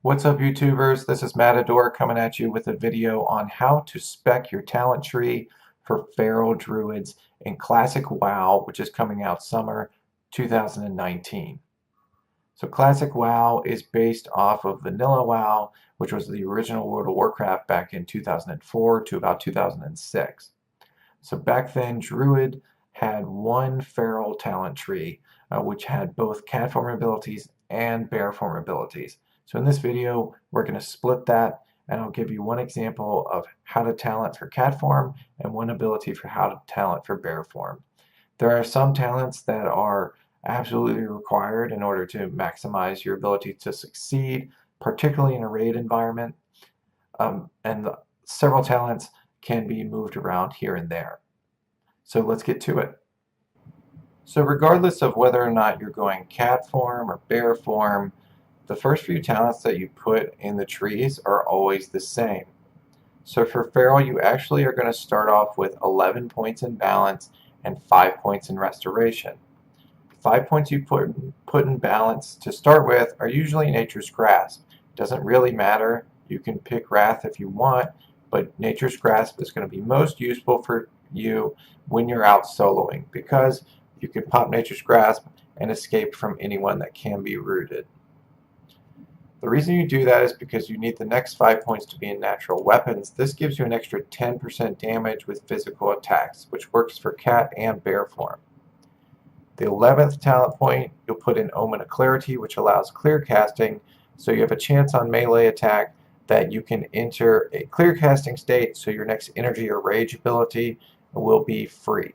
What's up, YouTubers? This is Matador coming at you with a video on how to spec your talent tree for feral druids in Classic WoW, which is coming out summer 2019. So Classic WoW is based off of Vanilla WoW, which was the original World of Warcraft back in 2004 to about 2006. So back then, Druid had one feral talent tree, which had both cat form abilities and bear form abilities. So in this video, we're going to split that, and I'll give you one example of how to talent for cat form and one ability for how to talent for bear form. There are some talents that are absolutely required in order to maximize your ability to succeed, particularly in a raid environment, and several talents can be moved around here and there. So let's get to it. So regardless of whether or not you're going cat form or bear form, the first few talents that you put in the trees are always the same. So for feral, you actually are going to start off with 11 points in balance and 5 points in restoration. 5 points you put in balance to start with are usually Nature's Grasp. Doesn't really matter. You can pick Wrath if you want, but Nature's Grasp is going to be most useful for you when you're out soloing because you can pop Nature's Grasp and escape from anyone that can be rooted. The reason you do that is because you need the next 5 points to be in natural weapons. This gives you an extra 10% damage with physical attacks, which works for cat and bear form. The 11th talent point you'll put in Omen of Clarity, which allows clear casting, so you have a chance on melee attack that you can enter a clear casting state, so your next energy or rage ability will be free.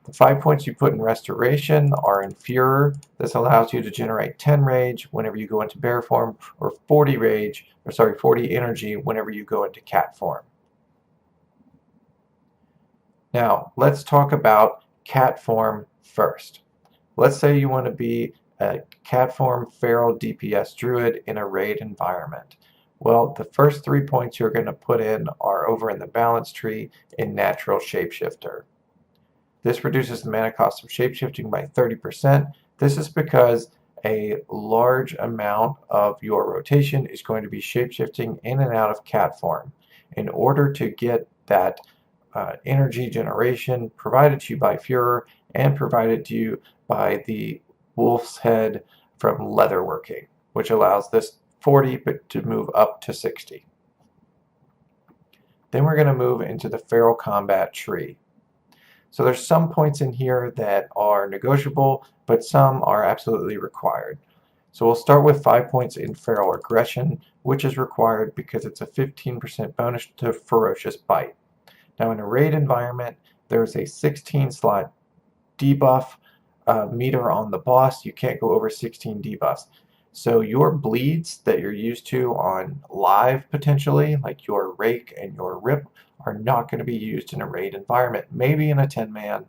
The 5 points you put in Restoration are in Furor. This allows you to generate 10 rage whenever you go into bear form, or 40 energy whenever you go into cat form. Now, let's talk about cat form first. Let's say you want to be a cat form feral DPS druid in a raid environment. Well, the first 3 points you're going to put in are over in the balance tree in natural shapeshifter. This reduces the mana cost of shapeshifting by 30%. This is because a large amount of your rotation is going to be shapeshifting in and out of cat form. In order to get that energy generation provided to you by Furor and provided to you by the wolf's head from leatherworking, which allows this 40 to move up to 60. Then we're going to move into the feral combat tree. So there's some points in here that are negotiable, but some are absolutely required. So we'll start with 5 points in feral aggression, which is required because it's a 15% bonus to ferocious bite. Now in a raid environment, there's a 16 slot debuff meter on the boss. You can't go over 16 debuffs. So your bleeds that you're used to on live potentially, like your rake and your rip, are not going to be used in a raid environment. Maybe in a 10-man,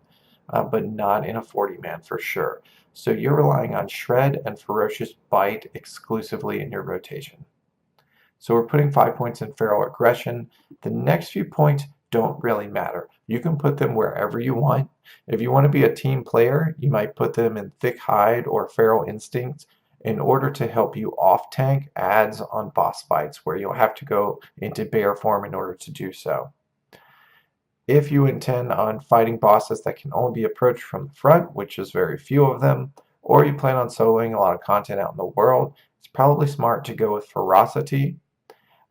but not in a 40-man for sure. So you're relying on shred and ferocious bite exclusively in your rotation. So we're putting 5 points in feral aggression. The next few points don't really matter. You can put them wherever you want. If you want to be a team player, you might put them in thick hide or feral instinct in order to help you off tank adds on boss fights where you'll have to go into bear form in order to do so. If you intend on fighting bosses that can only be approached from the front, which is very few of them, or you plan on soloing a lot of content out in the world, it's probably smart to go with ferocity,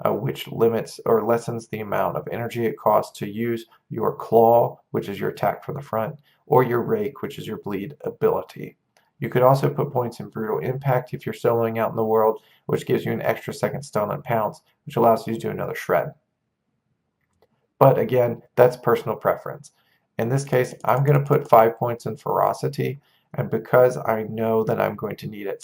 which limits or lessens the amount of energy it costs to use your claw, which is your attack from the front, or your rake, which is your bleed ability. You could also put points in brutal impact if you're soloing out in the world, which gives you an extra second stun and pounce, which allows you to do another shred. But again, that's personal preference. In this case, I'm going to put 5 points in ferocity, and because I know that I'm going to need it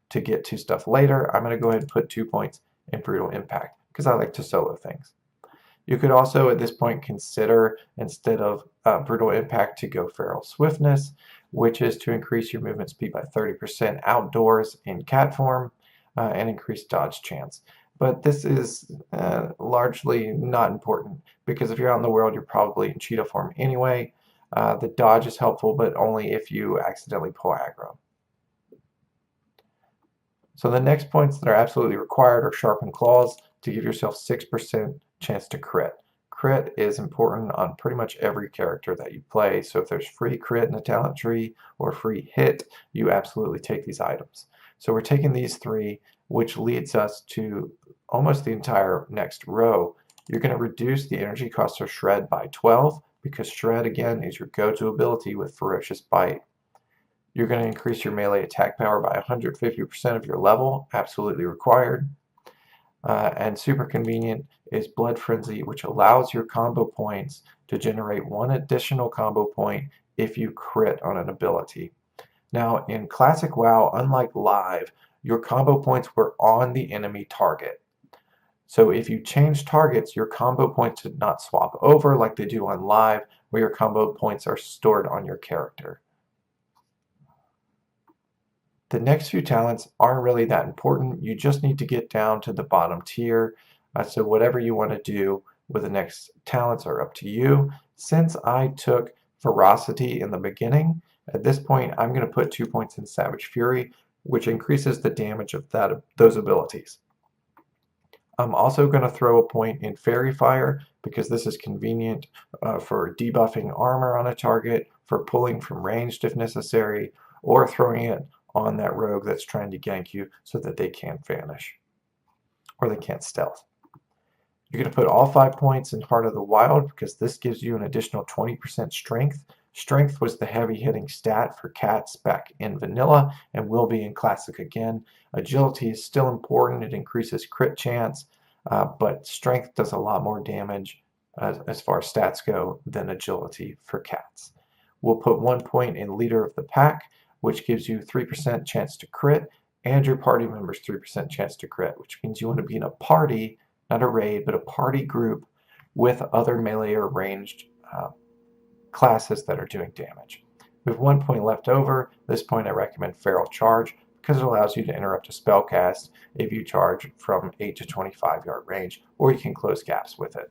to get to stuff later, I'm going to go ahead and put 2 points in brutal impact because I like to solo things. You could also at this point consider, instead of brutal impact, to go feral swiftness, which is to increase your movement speed by 30% outdoors in cat form and increase dodge chance. But this is largely not important because if you're out in the world, you're probably in cheetah form anyway. The dodge is helpful, but only if you accidentally pull aggro. So the next points that are absolutely required are Sharpened Claws to give yourself 6% chance to crit. Crit is important on pretty much every character that you play, so if there's free crit in the talent tree or free hit, you absolutely take these items. So we're taking these three, which leads us to almost the entire next row. You're going to reduce the energy cost of Shred by 12, because Shred, again, is your go-to ability with Ferocious Bite. You're going to increase your melee attack power by 150% of your level, absolutely required. And super convenient is Blood Frenzy, which allows your combo points to generate one additional combo point if you crit on an ability. Now, in Classic WoW, unlike Live, your combo points were on the enemy target. So if you change targets, your combo points did not swap over like they do on Live, where your combo points are stored on your character. The next few talents aren't really that important. You just need to get down to the bottom tier. So whatever you want to do with the next talents are up to you. Since I took Ferocity in the beginning, at this point I'm going to put 2 points in Savage Fury, which increases the damage of those abilities. I'm also going to throw a point in Fairy Fire because this is convenient for debuffing armor on a target, for pulling from ranged if necessary, or throwing it on that rogue that's trying to gank you so that they can't vanish or they can't stealth. You're going to put all 5 points in Heart of the Wild because this gives you an additional 20% strength. Strength was the heavy hitting stat for cats back in vanilla and will be in Classic again. Agility is still important. It increases crit chance, but strength does a lot more damage as far as stats go than agility for cats. We'll put 1 point in Leader of the Pack, which gives you 3% chance to crit, and your party members 3% chance to crit, which means you want to be in a party, not a raid, but a party group with other melee or ranged classes that are doing damage. We have 1 point left over. At this point I recommend Feral Charge because it allows you to interrupt a spell cast if you charge from 8 to 25 yard range, or you can close gaps with it.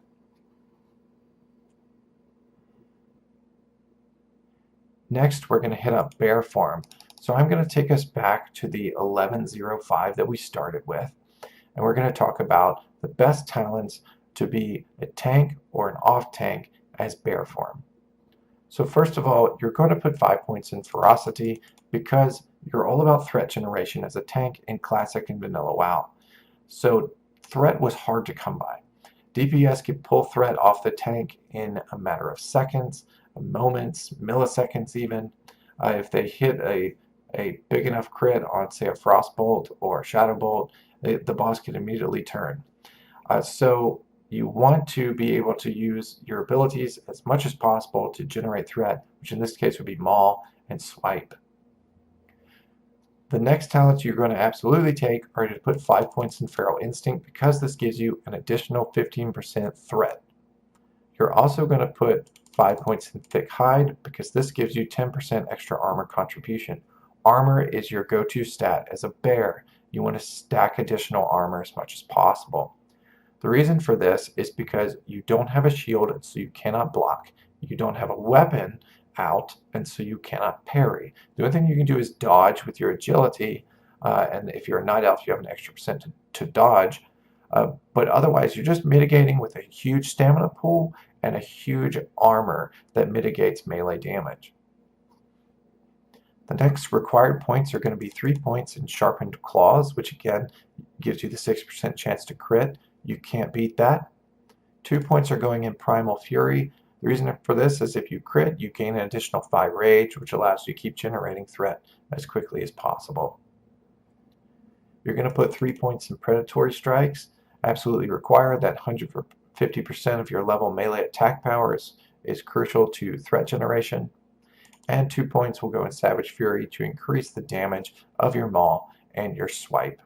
Next, we're going to hit up Bear Farm. So I'm going to take us back to the 1105 that we started with, and we're going to talk about the best talents to be a tank or an off tank as Bear Farm. So first of all, you're going to put 5 points in Ferocity because you're all about threat generation as a tank in Classic and Vanilla WoW. So threat was hard to come by. DPS could pull threat off the tank in a matter of seconds, moments, milliseconds even. If they hit a big enough crit on, say, a Frostbolt or a Shadowbolt, the boss can immediately turn. So you want to be able to use your abilities as much as possible to generate threat, which in this case would be Maul and Swipe. The next talents you're going to absolutely take are to put 5 points in Feral Instinct because this gives you an additional 15% threat. You're also going to put 5 points in Thick Hide because this gives you 10% extra armor contribution. Armor is your go-to stat. As a bear, you want to stack additional armor as much as possible. The reason for this is because you don't have a shield, and so you cannot block. You don't have a weapon out, and so you cannot parry. The only thing you can do is dodge with your agility, and if you're a night elf, you have an extra percent to dodge. But otherwise, you're just mitigating with a huge stamina pool and a huge armor that mitigates melee damage. The next required points are going to be 3 points in Sharpened Claws, which again gives you the 6% chance to crit. You can't beat that. 2 points are going in Primal Fury. The reason for this is if you crit, you gain an additional 5 rage, which allows you to keep generating threat as quickly as possible. You're going to put 3 points in Predatory Strikes. Absolutely required. That 150% of your level melee attack power is crucial to threat generation. And 2 points will go in Savage Fury to increase the damage of your Maul and your Swipe.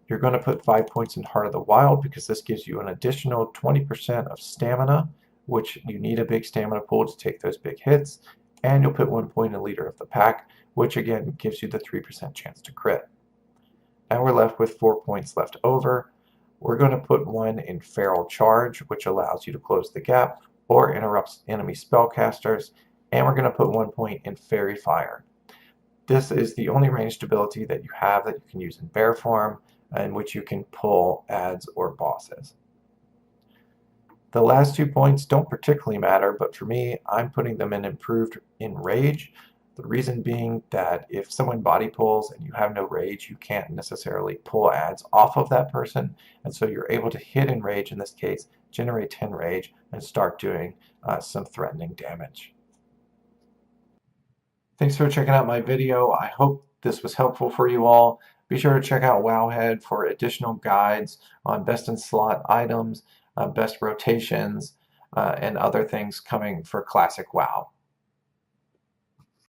You're going to put 5 points in Heart of the Wild because this gives you an additional 20% of stamina, which you need a big stamina pool to take those big hits. And you'll put 1 point in Leader of the Pack, which again gives you the 3% chance to crit. Now we're left with 4 points left over. We're going to put 1 in Feral Charge, which allows you to close the gap or interrupts enemy spellcasters. And we're going to put 1 point in Fairy Fire. this is the only ranged ability that you have that you can use in bear form, in which you can pull adds or bosses. The last 2 points don't particularly matter, but for me, I'm putting them in improved in rage. The reason being that if someone body pulls and you have no rage, you can't necessarily pull adds off of that person, and so you're able to hit in rage in this case, generate 10 rage, and start doing some threatening damage. Thanks for checking out my video. I hope this was helpful for you all. Be sure to check out Wowhead for additional guides on best in slot items, best rotations, and other things coming for Classic WoW.